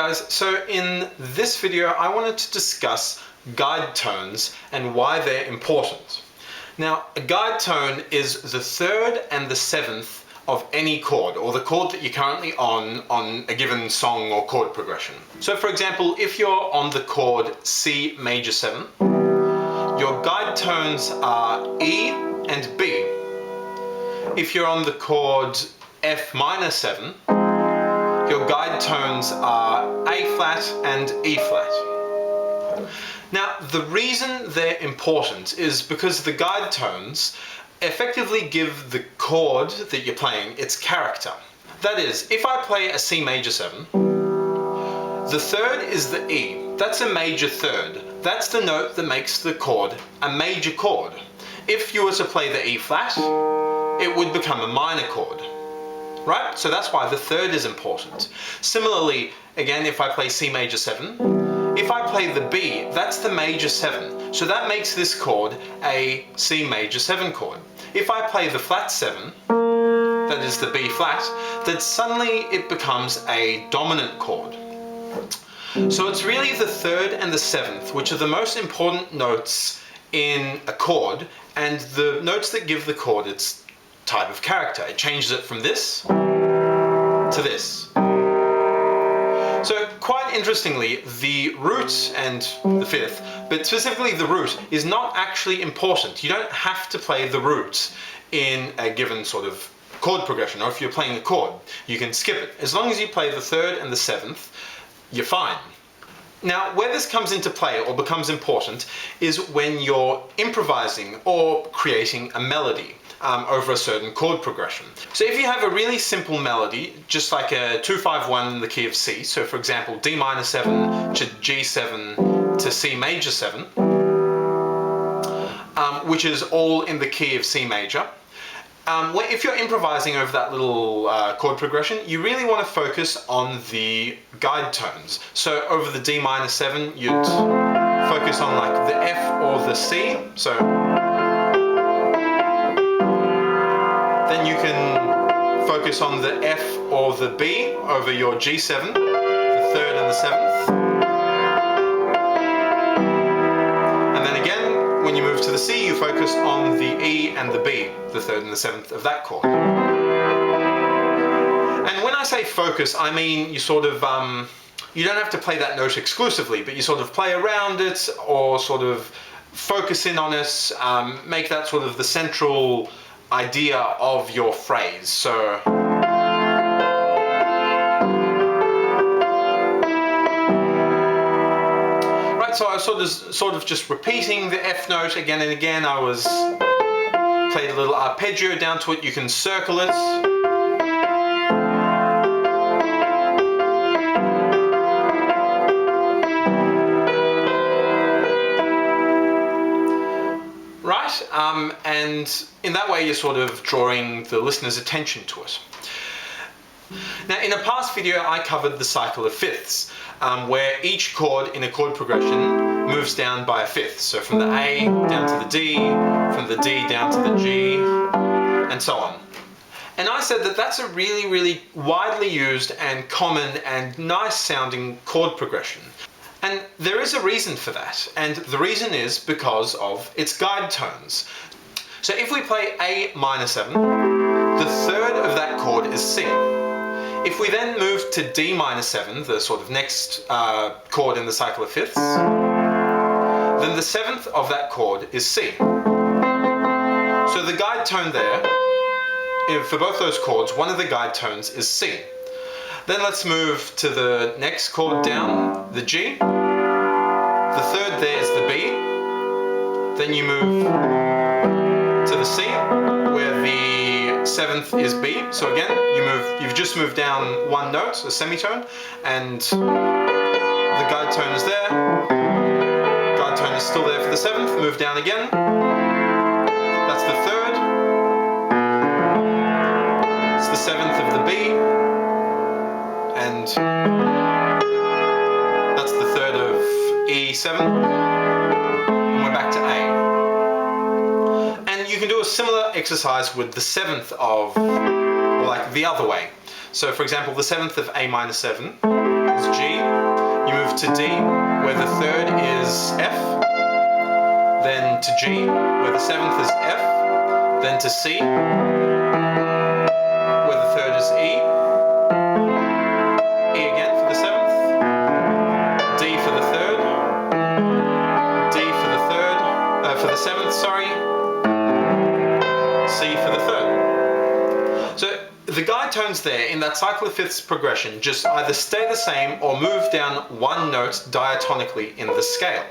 guys, so in this video I wanted to discuss guide tones and why they're important. Now, a guide tone is the third and the seventh of any chord, or the chord that you're currently on a given song or chord progression. So for example, if you're on the chord C major 7, your guide tones are E and B. If you're on the chord F minor 7, your guide tones are A flat and E flat. Now, the reason they're important is because the guide tones effectively give the chord that you're playing its character. That is, if I play a C major 7, the third is the E. That's a major third. That's the note that makes the chord a major chord. If you were to play the E flat, it would become a minor chord. Right? So that's why the third is important. Similarly, again, if I play C major 7, if I play the B, that's the major 7. So that makes this chord a C major 7 chord. If I play the flat 7, that is the B flat, then suddenly it becomes a dominant chord. So it's really the third and the seventh which are the most important notes in a chord, and the notes that give the chord its type of character. It changes it from this to this. So quite interestingly, the root and the fifth, but specifically the root, is not actually important. You don't have to play the root in a given sort of chord progression, or if you're playing a chord, you can skip it. As long as you play the third and the seventh, you're fine. Now, where this comes into play or becomes important is when you're improvising or creating a melody over a certain chord progression. So if you have a really simple melody, just like a 2-5-1 in the key of C, so for example D minor 7 to G7 to C major 7, which is all in the key of C major, if you're improvising over that little chord progression, you really want to focus on the guide tones. So over the D minor 7, you'd focus on like the F or the C. So then you can focus on the F or the B over your G7, the third and the seventh. And then again, when you move to the C, you focus on the E and the B, the third and the seventh of that chord. And when I say focus, I mean you sort of, you don't have to play that note exclusively, but you sort of play around it or sort of focus in on it, make that sort of the central idea of your phrase. So so I was sort of just repeating the F note again and again. I was played a little arpeggio down to it. You can circle it. Right? And in that way you're sort of drawing the listener's attention to it. Now, in a past video I covered the cycle of fifths, where each chord in a chord progression moves down by a fifth. So from the A down to the D, from the D down to the G, and so on. And I said that that's a really, really widely used and common and nice sounding chord progression. And there is a reason for that, and the reason is because of its guide tones. So if we play A minor 7, the third of that chord is C. If we then move to D minor 7, the sort of next chord in the cycle of fifths, then the seventh of that chord is C. So the guide tone there, for both those chords, one of the guide tones is C. Then let's move to the next chord down, the G. The third there is the B. Then you move to the C, where the seventh is B. So again, you've just moved down one note, a semitone, and the guide tone is there. Guide tone is still there for the seventh. Move down again. That's the third. It's the seventh of the B. And that's the third of E7, and we're back to A. And you can do a similar exercise with the seventh of, or like the other way. So for example, the seventh of A minor 7 is G, You move to D, where the third is F, then to G, where the seventh is F, then to C, where the third is E, E again for the seventh, D for the third, D for the third, for the seventh, sorry, C for the third. So the guide tones there in that cycle of fifths progression just either stay the same or move down one note diatonically in the scale.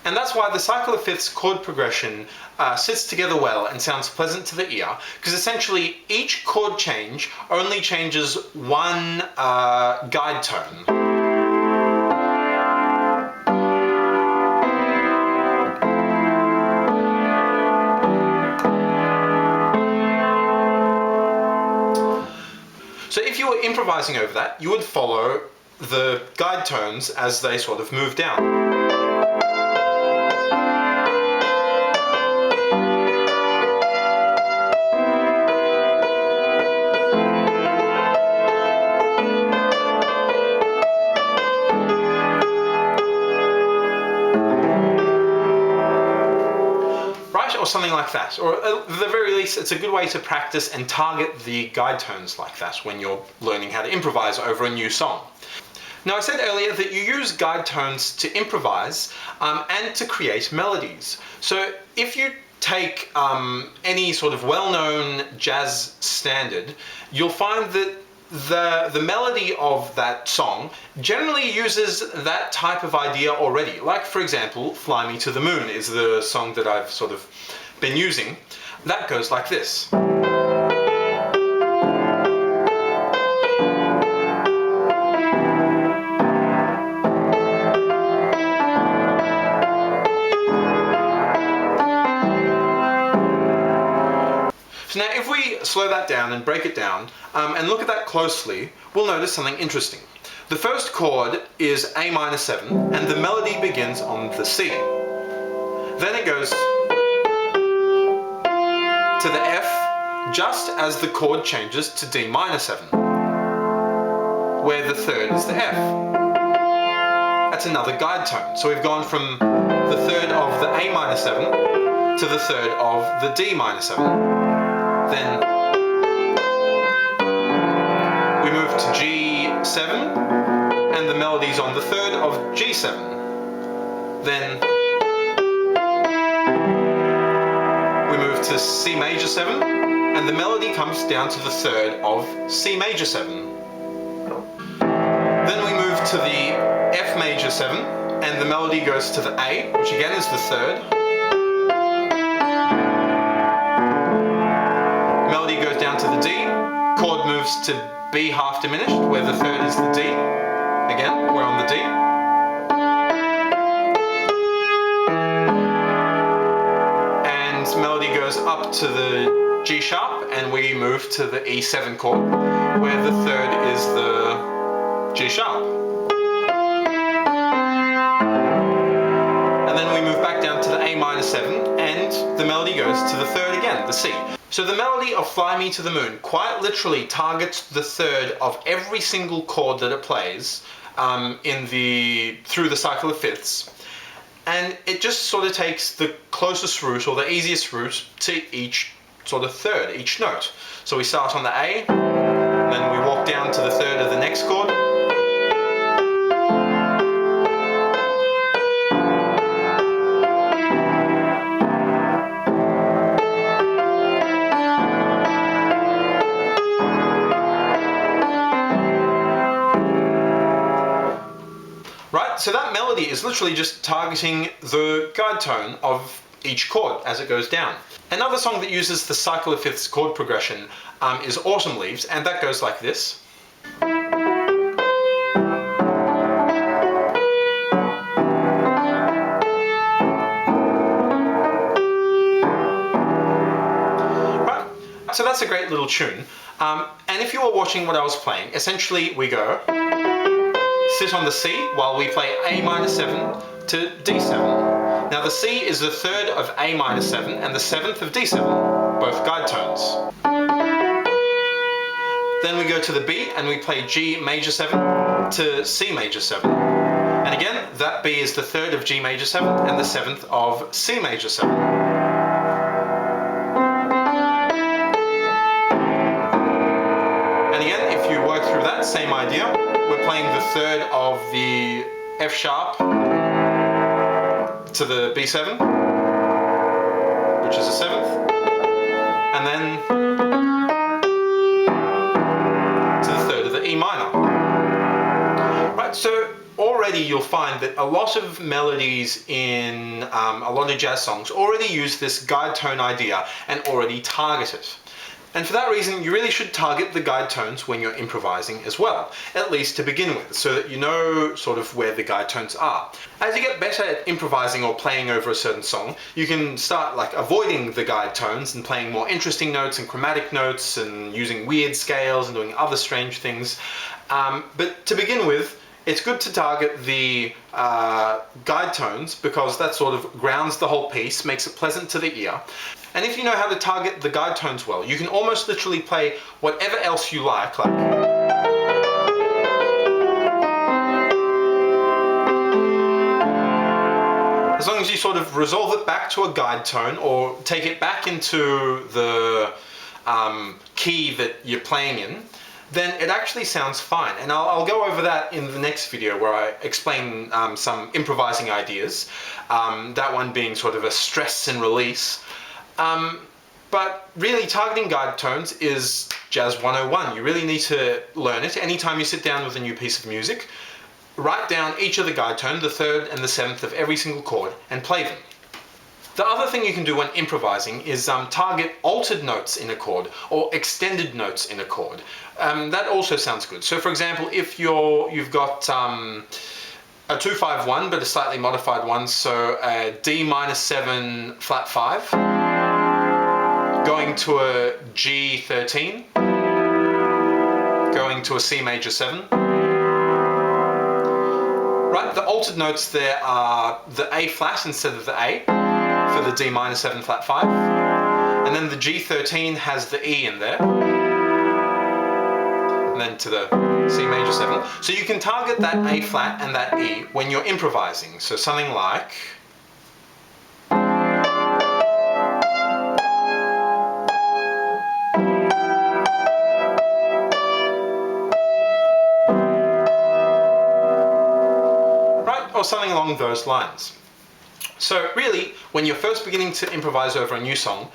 And that's why the cycle of fifths chord progression sits together well and sounds pleasant to the ear, because essentially each chord change only changes one guide tone. So if you were improvising over that, you would follow the guide tones as they sort of move down. Or something like that, or at the very least it's a good way to practice and target the guide tones like that when you're learning how to improvise over a new song. Now I said earlier that you use guide tones to improvise and to create melodies. So if you take any sort of well-known jazz standard, you'll find that the melody of that song generally uses that type of idea already. Like, for example, Fly Me to the Moon is the song that I've sort of been using. That goes like this. So now if we slow that down and break it down and look at that closely, we'll notice something interesting. The first chord is A minor 7 and the melody begins on the C. Then it goes to the F just as the chord changes to D minor 7, where the third is the F. That's another guide tone. So we've gone from the third of the A minor 7 to the third of the D minor 7. Then we move to G7 and the melody's on the third of G7. Then we move to C major 7 and the melody comes down to the third of C major 7. Then we move to the F major 7 and the melody goes to the A, which again is the third. Melody goes down to the D, chord moves to B half diminished, where the third is the D. Again, we're on the D. And melody goes up to the G sharp, and we move to the E7 chord, where the third is the G sharp. And then we move back down to the A minor 7, and the melody goes to the third again, the C. So the melody of Fly Me to the Moon quite literally targets the third of every single chord that it plays through the cycle of fifths. And it just sort of takes the closest root or the easiest route to each sort of third, each note. So we start on the A, then we walk down to the third of the next chord. So that melody is literally just targeting the guide tone of each chord as it goes down. Another song that uses the cycle of fifths chord progression is Autumn Leaves, and that goes like this. Right, so that's a great little tune. And if you were watching what I was playing, essentially we go sit on the C while we play A minor 7 to D7. Now the C is the third of A minor 7 and the seventh of D7, both guide tones. Then we go to the B and we play G major 7 to C major 7. And again, that B is the 3rd of G major 7 and the 7th of C major 7. And again, if you work through that same idea, we're playing the 3rd of the F sharp to the B7, which is the 7th, and then to the 3rd of the E minor. Right, so already you'll find that a lot of melodies in a lot of jazz songs already use this guide tone idea and already target it. And for that reason, you really should target the guide tones when you're improvising as well, at least to begin with, so that you know sort of where the guide tones are. As you get better at improvising or playing over a certain song, you can start like avoiding the guide tones and playing more interesting notes and chromatic notes and using weird scales and doing other strange things. But to begin with, it's good to target the guide tones because that sort of grounds the whole piece, makes it pleasant to the ear. And if you know how to target the guide tones well, you can almost literally play whatever else you like as long as you sort of resolve it back to a guide tone or take it back into the key that you're playing in, then it actually sounds fine. And I'll go over that in the next video where I explain some improvising ideas, that one being sort of a stress and release. But really targeting guide tones is Jazz 101. You really need to learn it. Anytime you sit down with a new piece of music, write down each of the guide tones, the 3rd and the 7th of every single chord, and play them. The other thing you can do when improvising is target altered notes in a chord or extended notes in a chord. That also sounds good. So for example, if you've got a 2-5-1 but a slightly modified one, so a D minus 7 flat 5, going to a G13, going to a C major 7. Right, the altered notes there are the A flat instead of the A for the D minor 7 flat 5, and then the G13 has the E in there, and then to the C major 7. So you can target that A flat and that E when you're improvising. So something like or something along those lines. So really, when you're first beginning to improvise over a new song,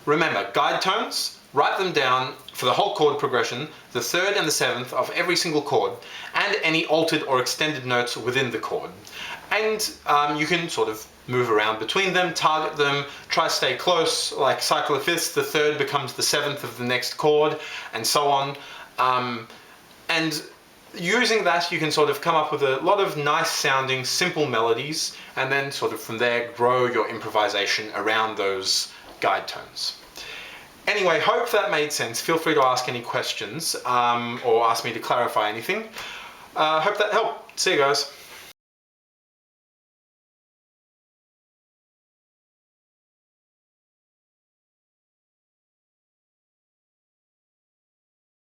remember guide tones, write them down for the whole chord progression, the 3rd and the 7th of every single chord, and any altered or extended notes within the chord. And you can sort of move around between them, target them, try to stay close, like cycle a 5th, the 3rd becomes the 7th of the next chord, and so on. And using that, you can sort of come up with a lot of nice sounding, simple melodies, and then sort of from there grow your improvisation around those guide tones. Anyway, hope that made sense. Feel free to ask any questions or ask me to clarify anything. Hope that helped. See you guys.